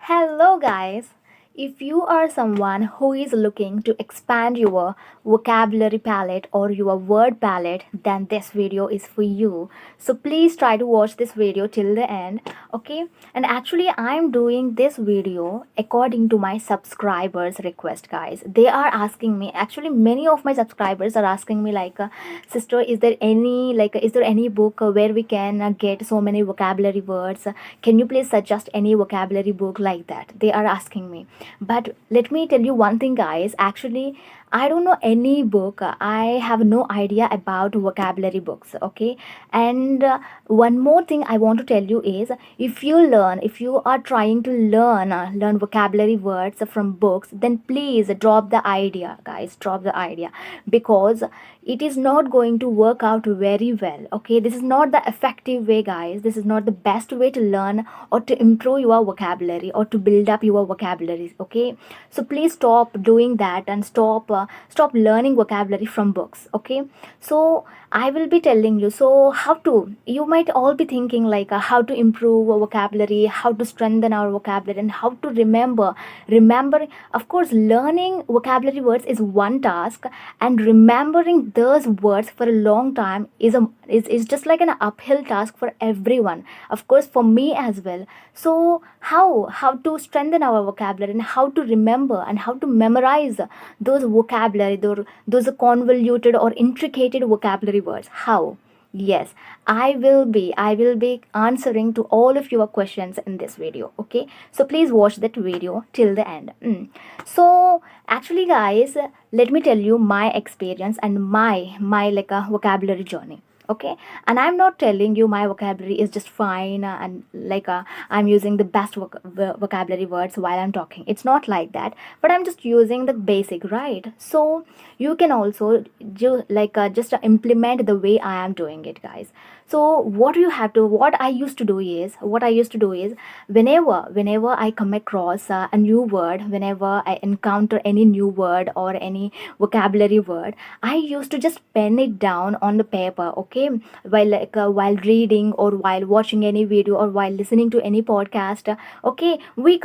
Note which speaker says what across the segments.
Speaker 1: Hello, guys. If you are someone who is looking to expand your vocabulary palette or your word palette, then this video is for you. So please try to watch this video till the end, okay? And actually, I'm doing this video according to my subscribers' request, guys. They are asking me, actually, many of my subscribers are asking me, sister, is there any book where we can get so many vocabulary words? Can you please suggest any vocabulary book like that? They are asking me. But let me tell you one thing, guys. Actually, I don't know any book. I have no idea about vocabulary books, okay? And one more thing I want to tell you is, if you are trying to learn vocabulary words from books, then please drop the idea, guys. Drop the idea, because it is not going to work out very well, okay? This is not the effective way, guys. This is not the best way to learn or to improve your vocabulary or to build up your vocabulary, okay? So please stop doing that and stop learning vocabulary from books, okay? So I will be telling you, so how to, you might all be thinking how to improve our vocabulary, how to strengthen our vocabulary, and how to remember. Of course, learning vocabulary words is one task, and remembering those words for a long time is just like an uphill task for everyone, of course for me as well. So how to strengthen our vocabulary and how to remember and how to memorize those vocabulary, those convoluted or intricate vocabulary words? How? Yes, I will be answering to all of your questions in this video, okay? So please watch that video till the end. So actually, guys, let me tell you my experience and my vocabulary journey, okay? And I'm not telling you my vocabulary is just fine, and I'm using the best vocabulary words while I'm talking. It's not like that, but I'm just using the basic, right? So you can also just implement the way I am doing it, guys. So what I used to do is, whenever I come across a new word, whenever I encounter any new word or any vocabulary word, I used to just pen it down on the paper, okay? While reading or while watching any video or while listening to any podcast, okay, we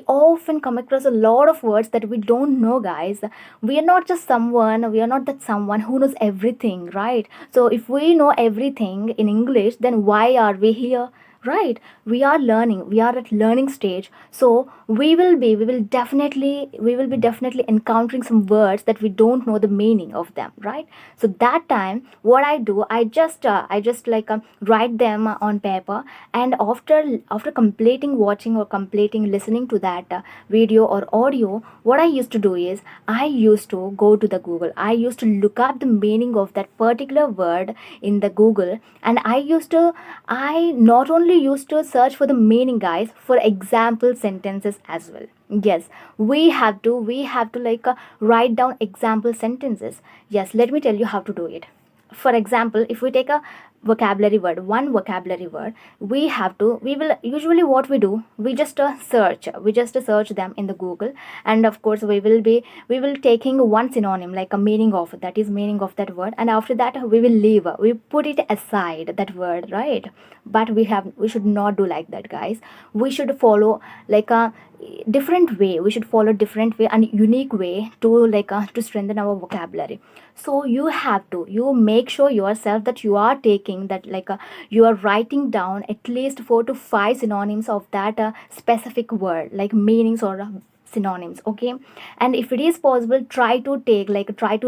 Speaker 1: often come across a lot of words that we don't know, guys. We are not that someone who knows everything, right? So if we know everything in English, then why are we here? Right, we are learning, we are at learning stage. So we will be definitely encountering some words that we don't know the meaning of them, right? So that time, what I do, I just write them on paper. And after completing watching or completing listening to that video or audio, what I used to do is, I used to go to the Google. I used to look up the meaning of that particular word in the Google. And I not only used to search for the meaning, guys, for example sentences as well. Yes, we have to write down example sentences. Yes, let me tell you how to do it. For example, if we take a one vocabulary word, we will usually, what we do, we just search them in the Google. And of course, we will taking one synonym, like a meaning of, that is meaning of that word, and after that we put it aside, that word, right? But we should not do like that, guys. We should follow like a different way. We should follow different way and unique way to strengthen our vocabulary. So you make sure yourself that you are taking that, you are writing down at least 4 to 5 synonyms of that specific word, like meanings or synonyms, okay? And if it is possible, try to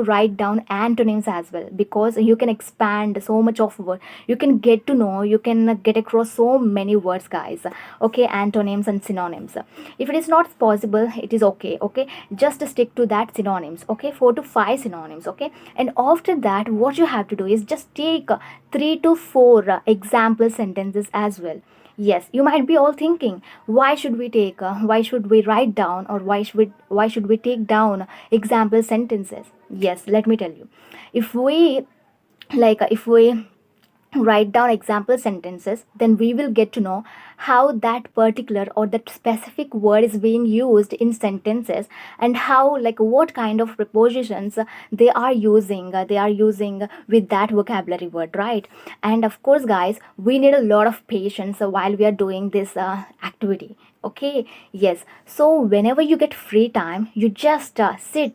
Speaker 1: write down antonyms as well, because you can expand so much of word. You can get to know, you can get across so many words, guys, okay? Antonyms and synonyms. If it is not possible, it is okay, okay? Just stick to that synonyms, okay? 4 to 5 synonyms, okay? And after that, what you have to do is just take 3 to 4 example sentences as well. Yes, you might be all thinking, why should we write down, or why should we take down example sentences? Yes, let me tell you. If we write down example sentences, then we will get to know how that particular or that specific word is being used in sentences, and how, what kind of prepositions they are using with that vocabulary word, right? And of course, guys, we need a lot of patience while we are doing this activity. Okay, yes. So whenever you get free time, you just sit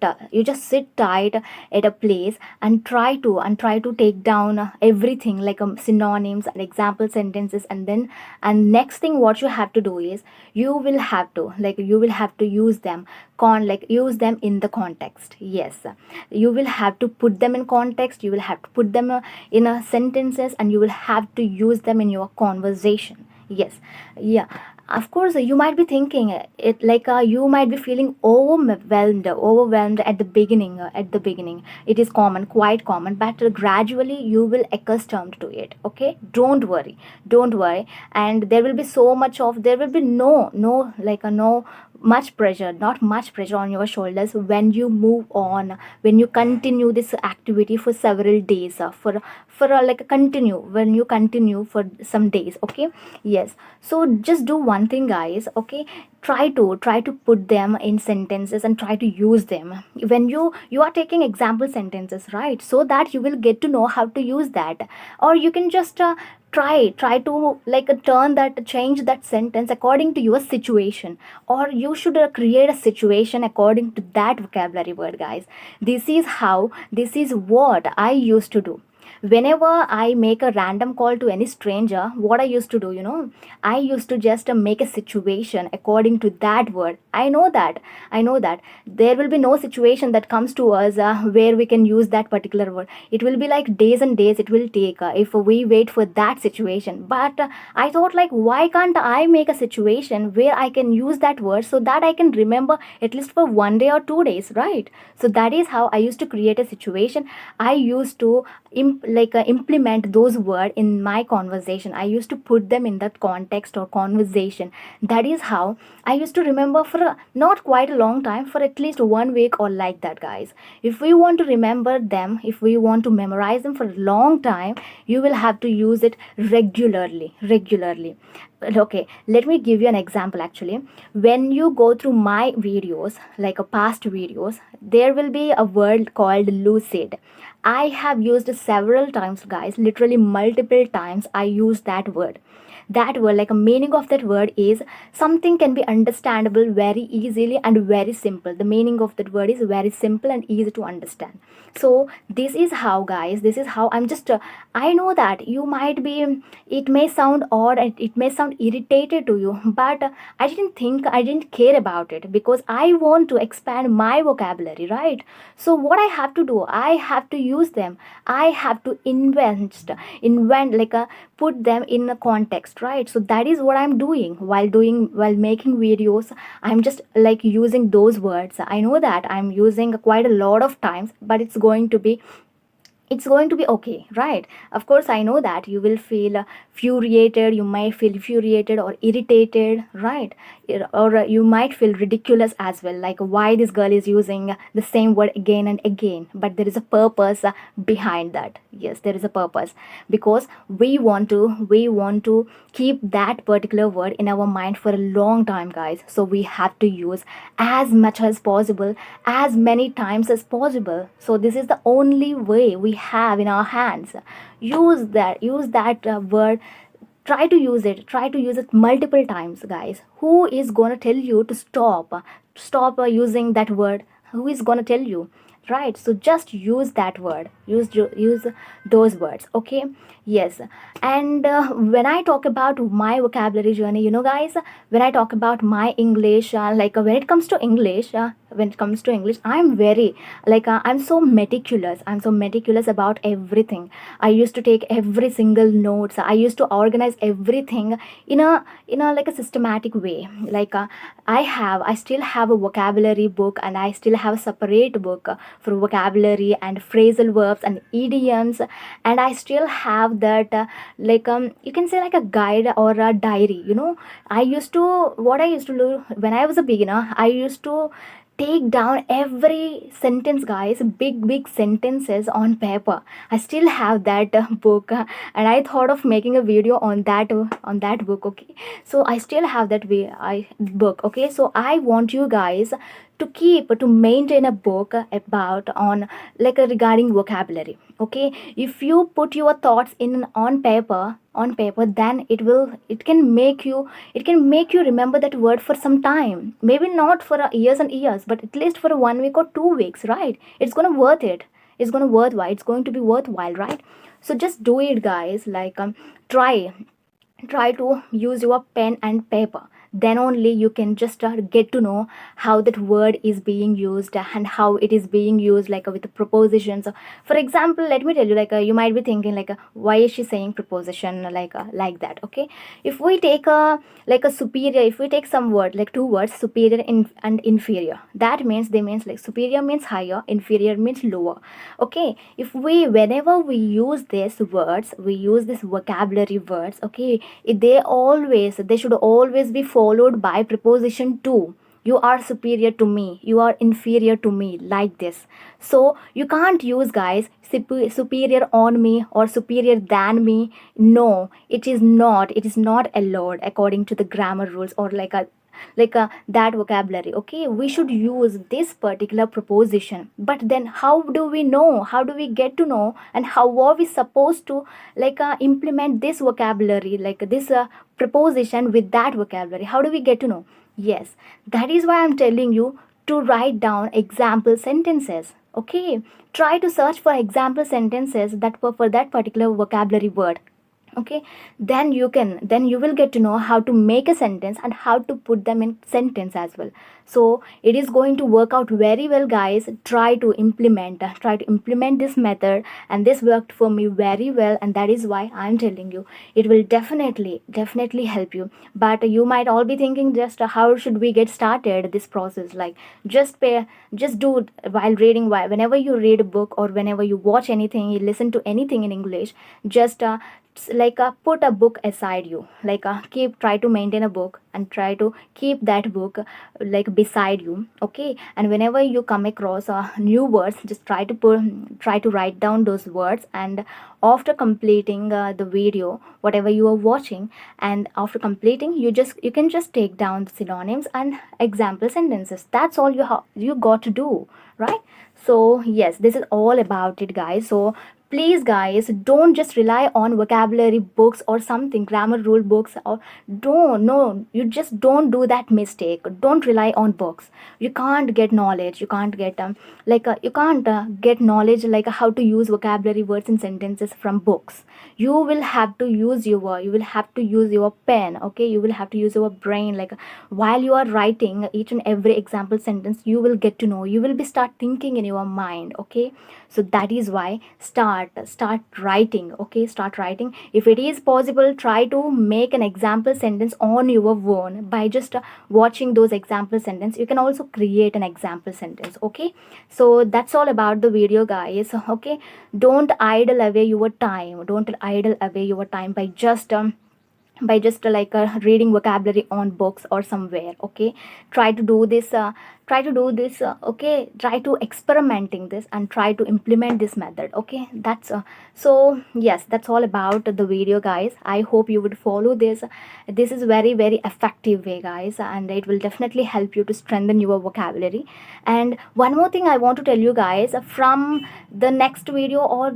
Speaker 1: tight at a place and try to take down everything like synonyms and example sentences, and then and next thing what you have to do is you will have to use them use them in the context. Yes, you will have to put them in context. You will have to put them in a sentences, and you will have to use them in your conversation. Yes, yeah, of course. You might be thinking it you might be feeling overwhelmed at the beginning. It is common, quite common, but gradually you will accustomed to it. Okay, don't worry. And there will be no much pressure, not much pressure on your shoulders when you move on, when you continue this activity for several days, for like continue when you continue for some days. Okay, yes. So just do one thing, guys. Okay, try to put them in sentences and try to use them when you are taking example sentences, right? So that you will get to know how to use that. Or you can just try to change that sentence according to your situation, or you should create a situation according to that vocabulary word, guys. This is what I used to do whenever I make a random call to any stranger. What I used to do, I used to just make a situation according to that word. I know that there will be no situation that comes to us where we can use that particular word. It will be like days and days it will take if we wait for that situation. But I thought, like, why can't I make a situation where I can use that word so that I can remember at least for 1 day or 2 days, right? So that is how I used to create a situation. I used to implement those words in my conversation. I used to put them in that context or conversation. That is how I used to remember for not quite a long time, for at least 1 week or like that, guys. If we want to remember them, if we want to memorize them for a long time, you will have to use it regularly. Okay, let me give you an example. Actually, when you go through my videos, like a past videos, there will be a word called lucid. I have used several times, guys, literally multiple times. I use that word, like a meaning of that word is something can be understandable very easily and very simple. The meaning of that word is very simple and easy to understand. So this is how, guys, this is how I'm just I know that you might be, it may sound odd and it may sound irritated to you, but I didn't care about it because I want to expand my vocabulary, right? So what I have to do, I have to use them. I have to invent like a put them in a context, right? So that is what I'm doing while making videos. I'm just like using those words. I know that I'm using quite a lot of times, but it's going to be okay, right? Of course, I know that you will feel furiated, you might feel infuriated or irritated, right? Or you might feel ridiculous as well, like why this girl is using the same word again and again. But there is a purpose behind that. Yes, there is a purpose, because we want to keep that particular word in our mind for a long time, guys. So we have to use as much as possible, as many times as possible. So this is the only way we have in our hands. Use that word. Try to use it multiple times, guys. Who is going to tell you to stop using that word? Who is going to tell you, right? So just use that word, use those words. Okay, yes. And when I talk about my vocabulary journey, guys, when I talk about my English, when it comes to English, I'm very I'm so meticulous about everything. I used to take every single notes. I used to organize everything in a like a systematic way. I still have a vocabulary book, and I still have a separate book for vocabulary and phrasal verbs and idioms. And I still have that you can say like a guide or a diary. What I used to do when I was a beginner, I used to take down every sentence, guys, big sentences on paper. I still have that book, and I thought of making a video on that book. Okay, so I still have that book. Okay, so I want you guys to maintain a book about on like regarding vocabulary. Okay, if you put your thoughts in on paper, then it can make you remember that word for some time, maybe not for years and years, but at least for 1 week or 2 weeks, right? It's going to be worthwhile, right? So just do it, guys. Try to use your pen and paper, then only you can just get to know how that word is being used and how it is being used, with the prepositions. For example, let me tell you, you might be thinking, why is she saying preposition like that? Okay, if we take a superior, if we take some word, like two words, superior and inferior, that means they means like superior means higher, inferior means lower. Okay, if we whenever we use these words, we use this vocabulary words, okay, they should always be followed by preposition to. You are superior to me, you are inferior to me, like this. So you can't use, guys, superior on me or superior than me. No, it is not allowed according to the grammar rules, or that vocabulary. Okay, we should use this particular preposition, but then how do we know, how do we get to know, and how are we supposed to implement this vocabulary, this preposition with that vocabulary? How do we get to know? Yes, that is why I'm telling you to write down example sentences. Okay, try to search for example sentences that were for that particular vocabulary word. Okay, then you will get to know how to make a sentence and how to put them in sentence as well. So it is going to work out very well, guys. Try to implement this method, and this worked for me very well, and that is why I'm telling you it will definitely help you. But you might all be thinking, just how should we get started this process? Just do it while reading, whenever you read a book, or whenever you watch anything, you listen to anything in English. Just put a book aside you, keep try to maintain a book and try to keep that book beside you. Okay, and whenever you come across new words, just try to write down those words, and after completing the video whatever you are watching, and after completing, you can just take down the synonyms and example sentences. That's all you got to do, right? So yes, this is all about it, guys. So please, guys, don't just rely on vocabulary books or something, grammar rule books, or don't, no, you just don't do that mistake. Don't rely on books. You can't get knowledge, you can't get knowledge, how to use vocabulary words in sentences from books. You will have to use your pen. Okay, you will have to use your brain, while you are writing each and every example sentence, you will get to know, you will be start thinking in your mind. Okay, so that is why start writing. Okay, start writing. If it is possible, try to make an example sentence on your own by just watching those example sentence. You can also create an example sentence. Okay, so that's all about the video, guys. Okay, don't idle away your time by just reading vocabulary on books or somewhere. Okay, try to do this okay, try to experimenting this and try to implement this method. Okay, so yes, that's all about the video, guys. I hope you would follow this is very very effective way, guys, and it will definitely help you to strengthen your vocabulary. And one more thing I want to tell you, guys, from the next video, or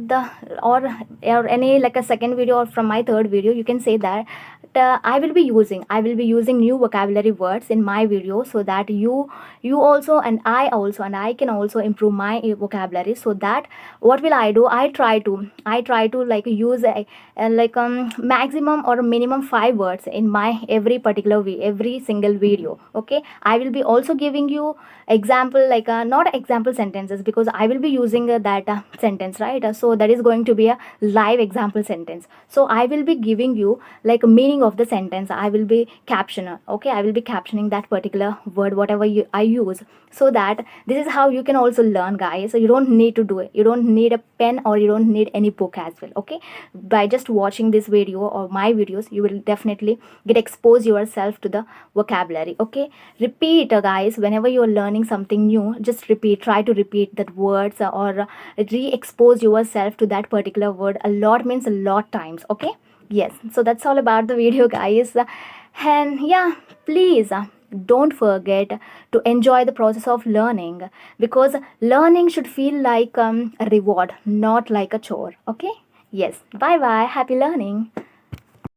Speaker 1: any a second video, or from my third video, you can say that I will be using new vocabulary words in my video, so that you also and I can also improve my vocabulary. So that what will I do? I try to use maximum or minimum 5 words in my every single video. Okay, I will be also giving you example, not example sentences, because I will be using that sentence, right? So that is going to be a live example sentence. So I will be giving you meaning of the sentence. I will be captioning that particular word, whatever I use, so that this is how you can also learn, guys. So you don't need to do it, you don't need a pen, or you don't need any book as well. Okay, by just watching this video or my videos, you will definitely get expose yourself to the vocabulary. Okay, repeat, guys, whenever you are learning something new, just repeat, try to repeat that words, or re-expose yourself to that particular word a lot, means a lot times. Okay, yes, so that's all about the video, guys. And yeah, please don't forget to enjoy the process of learning, because learning should feel like a reward, not like a chore. Okay? Yes. Bye bye. Happy learning.